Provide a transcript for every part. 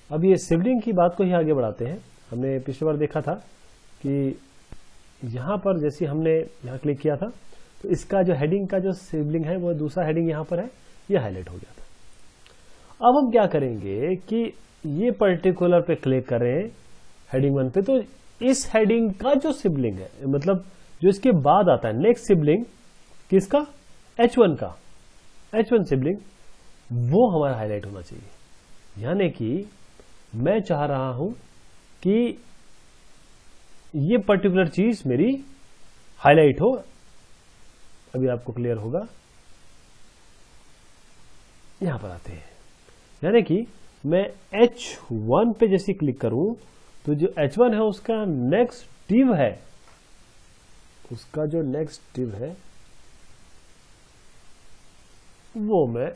अब ये सिबलिंग की बात को ही आगे बढ़ाते हैं। हमने पिछली बार देखा था कि यहाँ पर जैसे हमने यहाँ क्लिक किया था तो इसका जो हेडिंग का जो सिबलिंग है वो दूसरा हेडिंग यहाँ पर है, ये हाईलाइट हो गया था। अब हम क्या करेंगे कि ये पर्टिकुलर पे क्लिक करें हेडिंग 1 पे, तो इस हेडिंग का जो सिबलिंग है, मतलब जो इसके बाद आता है नेक्स्ट सिबलिंग किसका, H1 का, H1 सिबलिंग, वो हमारा हाईलाइट होना चाहिए। यानी कि मैं चाह रहा हूं कि ये पर्टिकुलर चीज मेरी हाईलाइट हो। अभी आपको क्लियर होगा। यहां पर आते हैं, यानी कि मैं H1 पे जैसे क्लिक करूं तो जो H1 है उसका नेक्स्ट डिव है, उसका जो नेक्स्ट डिव है वो मैं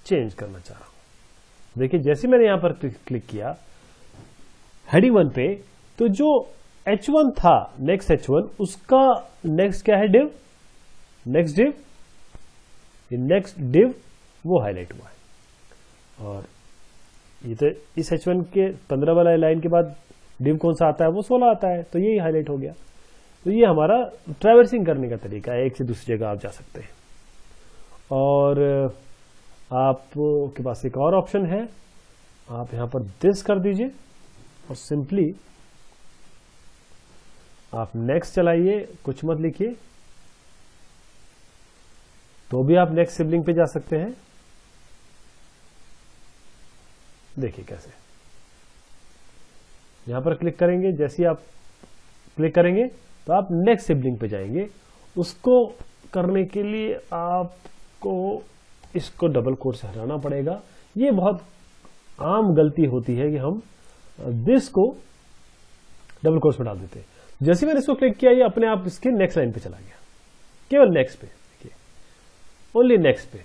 चेंज करना चाह रहा हूं। देखिए जैसे मैंने यहां पर क्लिक किया हेडिंग 1 पे, तो जो H1 था नेक्स्ट H1 उसका नेक्स्ट क्या है, डिव, नेक्स्ट डिव, ये नेक्स्ट डिव वो हाईलाइट हुआ है। और ये तो इस H1 के 15 वाला लाइन के बाद डिव कौन सा आता है, वो 16 आता है, तो यही हाईलाइट हो गया। तो ये हमारा ट्रैवर्सिंग करने का तरीका है, एक से दूसरी जगह आप जा सकते हैं। और आपके पास एक और ऑप्शन है, आप यहां पर दिस कर दीजिए और सिंपली आप नेक्स्ट चलाइए, कुछ मत लिखिए, तो भी आप नेक्स्ट सिबलिंग पे जा सकते हैं। देखिए कैसे, यहां पर क्लिक करेंगे, जैसे आप क्लिक करेंगे तो आप नेक्स्ट सिबलिंग पे जाएंगे। उसको करने के लिए आपको इसको डबल कोट से हटाना पड़ेगा। ये बहुत आम गलती होती है कि हम दिस को डबल कोट्स में डाल देते हैं। जैसे मैंने इसको क्लिक किया ये अपने आप इसके नेक्स्ट लाइन पे चला गया, केवल नेक्स्ट पे, देखिए ओनली नेक्स्ट पे।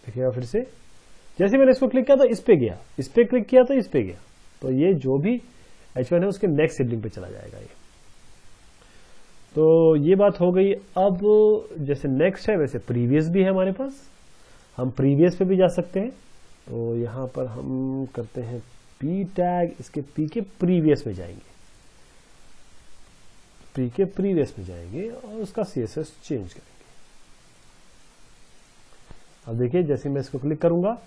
देखिएगा फिर से, जैसे मैंने इसको क्लिक किया तो इस पे गया, इस पे क्लिक किया तो इस पे गया, तो ये जो भी H1 है उसके नेक्स्ट सिबलिंग पे चला जाएगा ये। तो ये बात हो गई। अब जैसे नेक्स्ट है वैसे प्रीवियस भी है हमारे पास, हम प्रीवियस पे भी जा सकते हैं। तो यहां पर हम करते हैं P टैग, इसके P के प्रीवियस में जाएंगे, P के प्रीवियस में जाएंगे और उसका CSS चेंज करेंगे। अब देखिए जैसे मैं इसको क्लिक करूंगा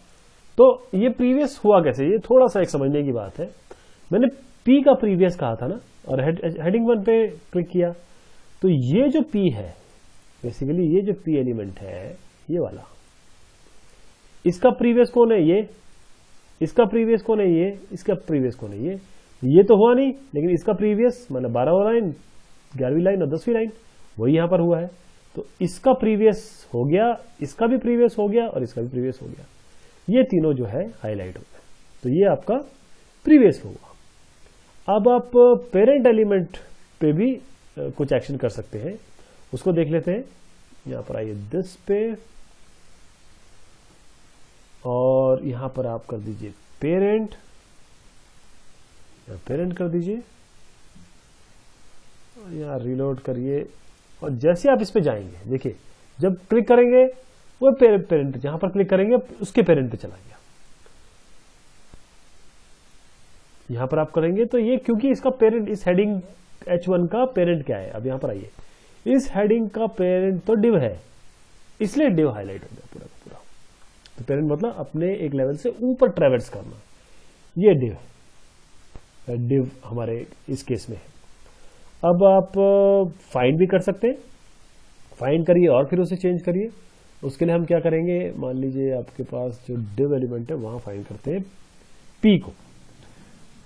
तो ये प्रीवियस हुआ कैसे, ये थोड़ा सा एक समझने की बात है। मैंने P का प्रीवियस कहा था ना, और हेडिंग 1 पे क्लिक किया, तो ये जो P है, बेसिकली ये जो P एलिमेंट है ये वाला, इसका प्रीवियस कौन है, ये, इसका प्रीवियस कौन है, ये, इसका प्रीवियस कौन है, ये तो हुआ नहीं, लेकिन इसका प्रीवियस मतलब 12वां लाइन, 11वीं लाइन और 10वीं लाइन वही यहां पर हुआ है। तो इसका प्रीवियस हो गया, इसका भी प्रीवियस हो गया और इसका भी प्रीवियस हो गया, ये तीनों जो है हाईलाइट हो गए। तो ये आपका प्रीवियस हुआ। अब आप पेरेंट एलिमेंट पे भी कुछ एक्शन कर सकते हैं, उसको देख लेते हैं। यहां पर आइए दिस पे, और यहां पर आप कर दीजिए पेरेंट, पेरेंट कर दीजिए, यहां रीलोड करिए, और जैसे आप इस पे जाएंगे देखिए जब क्लिक करेंगे वो पेरेंट जहां पर क्लिक करेंगे उसके पेरेंट पे चला गया। यहां पर आप करेंगे तो ये, क्योंकि इसका पेरेंट, इस हेडिंग H1 का पेरेंट क्या है, अब यहां पर आइए, इस हेडिंग का पेरेंट तो डिव है, इसलिए डिव हाईलाइट हो गया पूरा का पूरा। तो पेरेंट मतलब अपने एक लेवल से ऊपर ट्रैवर्स करना, ये डिव हमारे इस केस में है। अब आप फाइंड भी कर सकते हैं, फाइंड करिए और फिर उसे चेंज करिए। उसके लिए हम क्या करेंगे, मान लीजिए आपके पास जो डिव एलिमेंट है वहां फाइंड करते हैं P को,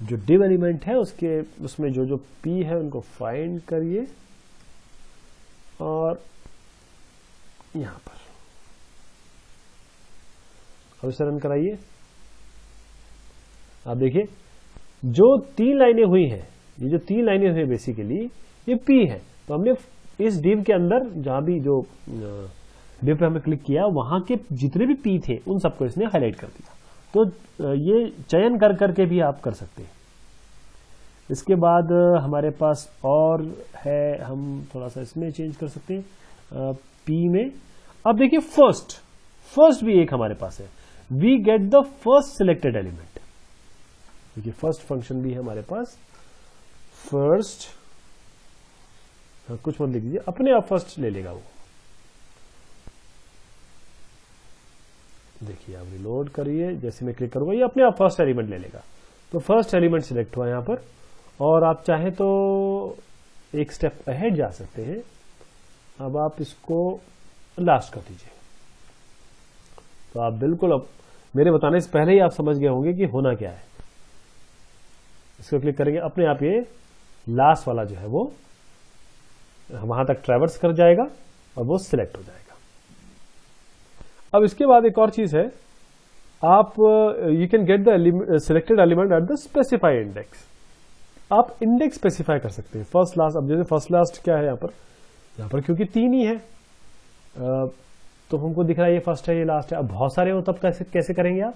जो डिव एलिमेंट है उसके उसमें जो जो P है उनको फाइंड करिए, और यहां पर अब इसे रन कराइए। आप देखिए जो 3 लाइनें हुई हैं, ये जो 3 लाइनें हुई बेसिकली ये P है। तो हमने इस डिव के अंदर जहां भी जो डिव पे हमने क्लिक किया वहां के जितने भी P थे उन सबको इसने हाईलाइट कर दिया। तो ये चयन कर करके भी आप कर सकते हैं। इसके बाद हमारे पास और है, हम थोड़ा सा इसमें चेंज कर सकते हैं P में। अब देखिए फर्स्ट भी एक हमारे पास है, we get the first selected element. देखिए फर्स्ट फंक्शन भी है हमारे पास, फर्स्ट, कुछ मत लिख दीजिए, अपने आप फर्स्ट ले लेगा वो। देखिए आप रिलोड करिए, जैसे मैं क्लिक करूंगा ये अपने आप फर्स्ट एलिमेंट ले लेगा। तो फर्स्ट एलिमेंट सिलेक्ट हुआ यहां पर, और आप चाहे तो एक स्टेप अहेड जा सकते हैं। अब आप इसको लास्ट कर दीजिए। तो आप बिल्कुल अब मेरे बताने से पहले ही आप समझ गए होंगे कि होना क्या है। इसको क्लिक करेंगे, अपने आप ये लास्ट वाला जो है वो वहां तक ट्रैवर्स कर जाएगा और वो सिलेक्ट हो जाएगा। अब इसके बाद एक और चीज है, आप you can get the selected element at the specified index. आप इंडेक्स स्पेसिफाई कर सकते हैं, फर्स्ट लास्ट। अब जैसे फर्स्ट लास्ट क्या है यहाँ पर क्योंकि 3 ही है, तो हमको दिख रहा है ये फर्स्ट है ये लास्ट है। अब बहुत सारे हो तब कैसे करेंगे आप,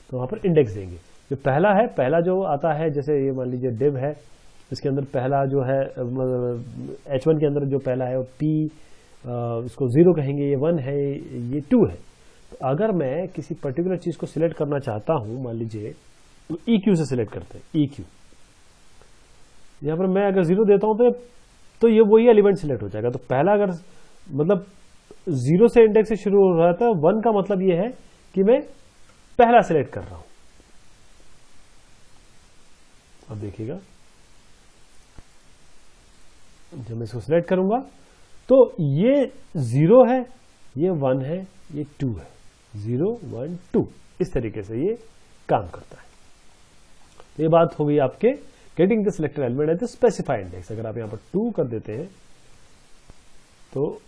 तो वहां पर इंडेक्स देंगे। जो पहला है, पहला जो आता है, जैसे ये मान लीजिए डिव है, इसके अंदर पहला जो है H1 के अंदर जो पहला है वो P, इसको 0 कहेंगे, ये 1 है, ये 2 है। तो अगर मैं किसी पर्टिकुलर चीज को सिलेक्ट करना चाहता हूं, मान लीजिए तो EQ से सिलेक्ट करते हैं, EQ। यहां पर मैं अगर 0 देता हूं तो ये वही एलिमेंट सिलेक्ट हो जाएगा। तो पहला अगर मतलब 0 से इंडेक्स से शुरू हो रहा था, 1 का मतलब ये है कि मैं पहला सिलेक्ट कर रहा हूं। अब देखिएगा जब मैं इसको सिलेक्ट करूंगा तो ये 0 है, ये 1 है, ये 2 है, 0 1 2, इस तरीके से ये काम करता है। तो ये बात हो गई आपके getting the selected element at the specified index. अगर आप यहां पर 2 कर देते हैं तो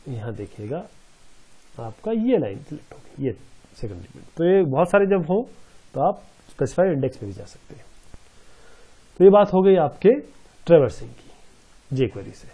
यहां देखिएगा आपका ये लाइन सिलेक्ट होगी, ये सेकंड एलिमेंट। तो ये बहुत सारे जब हो तो आप स्पेसिफाइड इंडेक्स में भी जा सकते हैं। तो ये बात हो गई आपके ट्रैवर्सिंग की jQuery से।